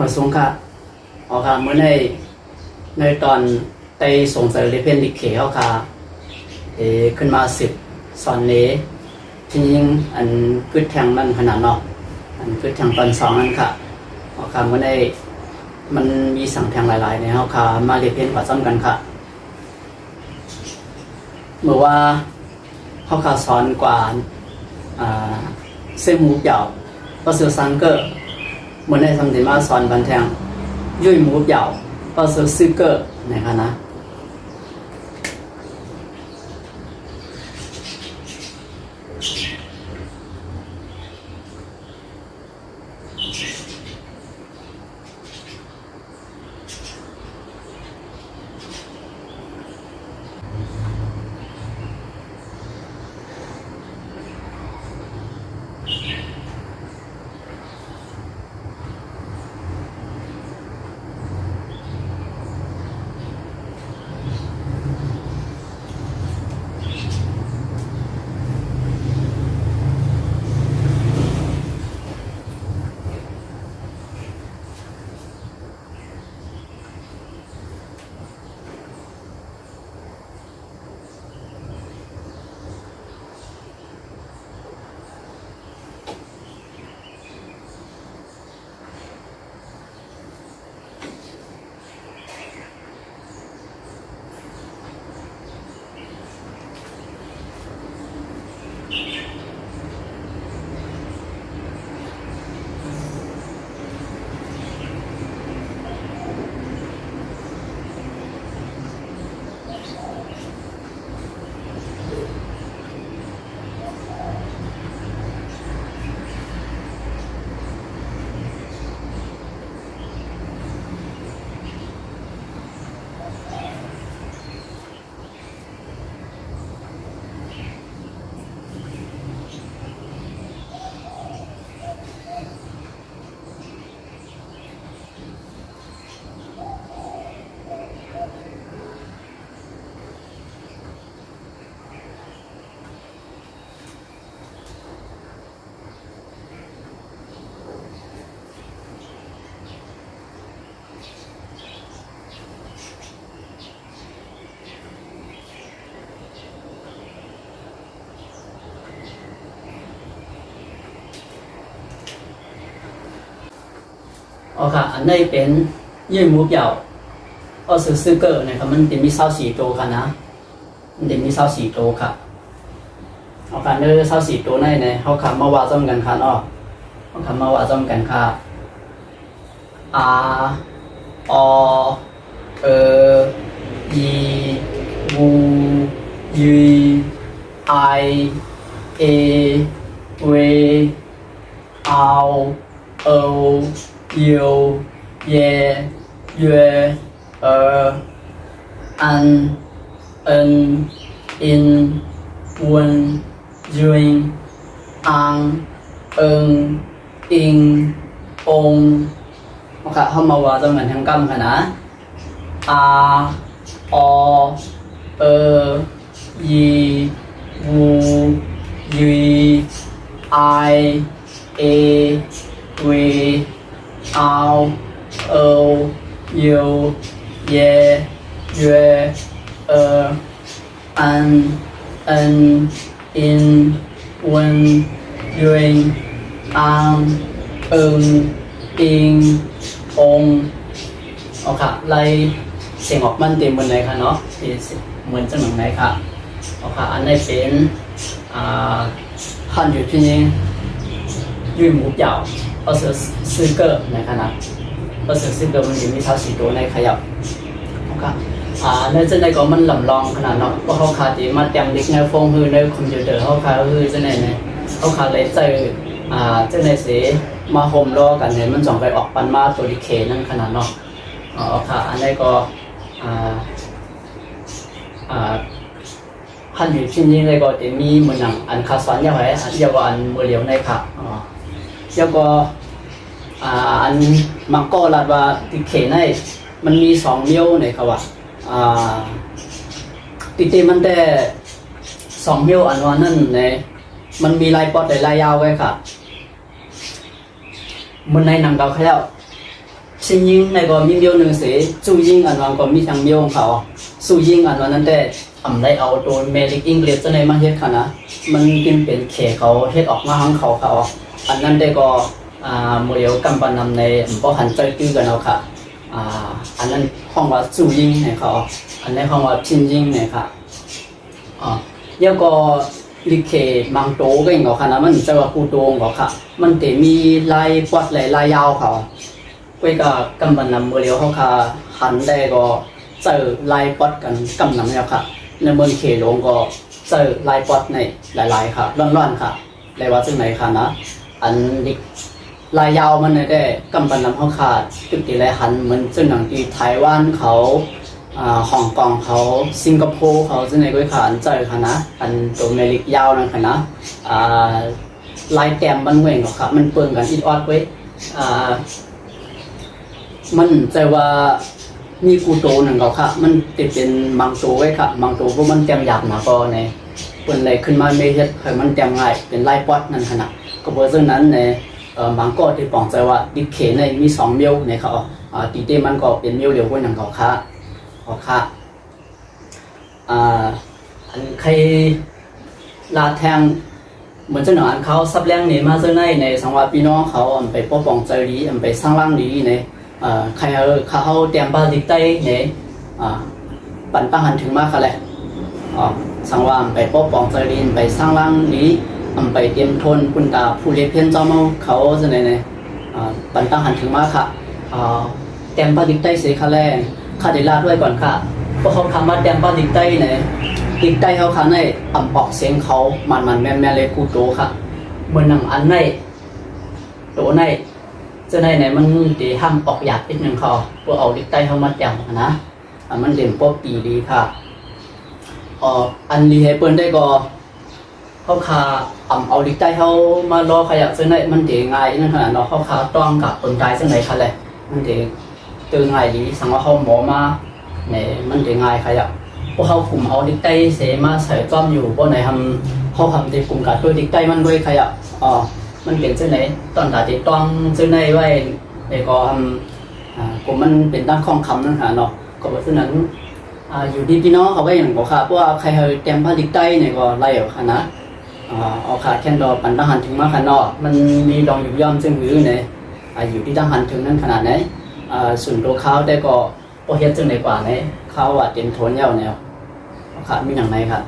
มาสูงค่ะออกค่ะเมื่อในตอนไปส่งเสริมเรียนลิเกเขาค่ะขึ้นมา10สอนนี้ที่ยิงอันกึดแทงมันขนาดเนาะอันกึดแทงตอน2นั่นค่ะออกค่ะเมื่อในมันมีสั่งแทงหลายๆในเขาค่ะมาเรียนกว่าซ้ำกันค่ะเมื่อว่าเขาค่ะสอนกว่าเส้นหมูเปี่ยวก็คือซังเกอร์เมื่อในทำดีมาสอนบันแทงยุ่ยหมูเปี่ยวก็คือซิเกอร์นะครับนะอ๋อค่ะอันนี้เป็นยื่นหมูเปี่ยวก็คือซิเกอร์นะครับมันจะมี24ตัวค่ะนะมันจะมี24ตัวค่ะเอาค่ะเนื้อ24ตัวในเขาคำมาว่าซ้ำกันค่ะเนาะเขาคำมาว่าซ้ำกันค่ะ R O E W U I A W R O yêu ye yue an en in wen yuen ang eng in ong ค่ะเข้ามาว่าจะเหมือนทั้งกำค่ะนะ R O E W U I A W ao âu yêu ye yue an en in wen yuen ang eng in ong เอาค่ะไล่เสียงออกมันเต็มบนไหนค่ะเนาะที่เหมือนจะหนังไหนค่ะเอาค่ะอันนี้เป็น汉语拼音韵母表24个นะครับนะ24个มันจะมี24ตัวในขยับนะครับในเจ้าในก็มันลำลองขนาดเนาะเพราะเขาขาดที่มาเตรียมเด็กในโฟงคือในคอมพิวเตอร์เขาขาดคือเจ้าในเนี่ยเขาขาดเลยเจอเจ้าในเสียมาโฮมรอกันเนี่ยมันจ่องไปออกปันมาตัวดิเคนั่นขนาดเนาะค่ะอันนี้ก็汉语拼音呢個點咪門能按卡算一位，一個按無聊呢卡一個อันมังกรลาดว่าติเขนให้มันมี2นิ้วเนี่ยครับว่าติมันแต่2นิ้วอันว่านั่นเนี่ยมันมีลายปอดแต่ลายยาวไว้ค่ะมันในหนังเกาแค่แล้ว พินยิงในก็มีเมียวหนึ่งสิจูยิงอันวันก็มีทางเมียวของเขาสู้ยิงอันวันนั้นแต่ทำได้เอาตัวเมลิกอังกฤษจะในมาเฮ็ดค่ะนะมันเป็นเขเขาเฮ็ดออกมาของเขาอันนั้นได้ก็โมเดลกำปั้นนำในบ่หันใจตื้อกันเอาค่ะอันนั้นห้องว่าสู้ยิงให้เขาอันนี้ห้องว่าพินยิงเนี่ยค่ะแล้วก็ลิเกมังโตก็อย่างเขาค่ะนะมันจะว่ากูโตของเขาค่ะมันจะมีลายปวัดลายยาวเขาก็กำปั้นนำโมเดลเขาค่ะหันได้ก็เจอลายปวัดกันกำนำเนี่ยค่ะในเมืองเขลงก็เจอลายปวัดในหลายๆค่ะร่อนๆค่ะลายว่าซึ่งไหนค่ะนะอันนี้ลายยาวมันได้กำปั้นนำเขาขาดจุดที่ลายหันเหมือนซึ่งหนังที่ไต้หวันเขาฮ่องกงเขาสิงคโปร์เขาซึ่งในก็ขาดเจอค่ะนะอันตัวเมลิกยาวนั่นค่ะนะลายแต้มมันเวงก็ค่ะมันเปิงกันอิดออดไว้มันใจว่ามีกูโตหนึ่งเขาค่ะมันติดเป็นมังโตไว้ค่ะมังโตเพราะมันแต้มหยาบนะก็ในเปิ่นเลยขึ้นมาไม่เฮ็ดให้มันแต้มง่ายเป็นลายปอดนั่นค่ะนะก็เพราะฉะนั้นในบางก็ที่ปองใจว่าดิเขในมี2เมียวในเขาตีเต้มันก็เป็นเมียวเดียวกันอย่างเขาค่ะอันใครลาแทงเหมือนเจ้าหน้าอันเขาซับแรงนี่มาเจ้าในสังวาพี่น้องเขาไปป้องปองใจดีไปสร้างร่างดีในใครเขาเตรียมบ้านดิกใต้ในปั่นตั้งหันถึงมากค่ะแหละสังวามไปป้องปองใจดีไปสร้างร่างดีไปเตรียมทนคุณตาผู้เลี้ยงเพี้ยนเจ้าเมาเขาจะในปั่นตั้งหันถึงมากค่ะเตรียมบ้านดิกใต้เสียค่ะแรกข้าได้ลาด้วยก่อนค่ะเพราะเขาทำมาเตรียมบ้านดิกใต้ในดิกใต้เขาค่ะในออกเสียงเขามันแม่เลยกูโตค่ะเหมือนหนังอันในโตในจะในมันดีห้ามออกหยาดนิดนึงเขาพวกเอาดิกใต้เขามาเตรียมนะมันเด่นป๊อปีดีค่ะอันรีให้เปิ้นได้ก็เขาคาเอาดิกใต้เขามาล้อขยับซึ่งในมันเดง่ายนั่นขนาดเนาะเขาคาต้องกับคนใจซึ่งไหนค่ะเลยมันเดตื่นง่ายดีสังว่าเขาหมอมาเนี่ยมันเดง่ายขยับพวกเขากลุ่มเอาดิกใต้เสมาใส่จ้อมอยู่พวกไหนทำเขาทำในกลุ่มกับตัวดิกใต้มันด้วยขยับมันเป็นซึ่งไหนตอนหลังจะต้องซึ่งในไว้ในก็ทำกลุ่มมันเป็นตั้งข้องคำนั่นค่ะเนาะก็เพราะฉะนั้นอยู่ดีพี่น้องเขาก็อย่างบอกค่ะเพราะว่าใครเคยเตรียมผ้าดิกใต้เนี่ยก็ไล่เอาค่ะนะเอาค่ะแค่ดอปันทหารถึงมาค่ะเนาะมันมีดองอยู่ย่อมซึ่งหือเนี่ยอยู่ที่ทหารถึงนั้นขนาดไหนส่วนตัวเขาได้ก็พอเฮ็ดจึงในกว่าเนี่ยเขาเตรียมโทนเย้าแนวค่ะมีอย่างไรครับ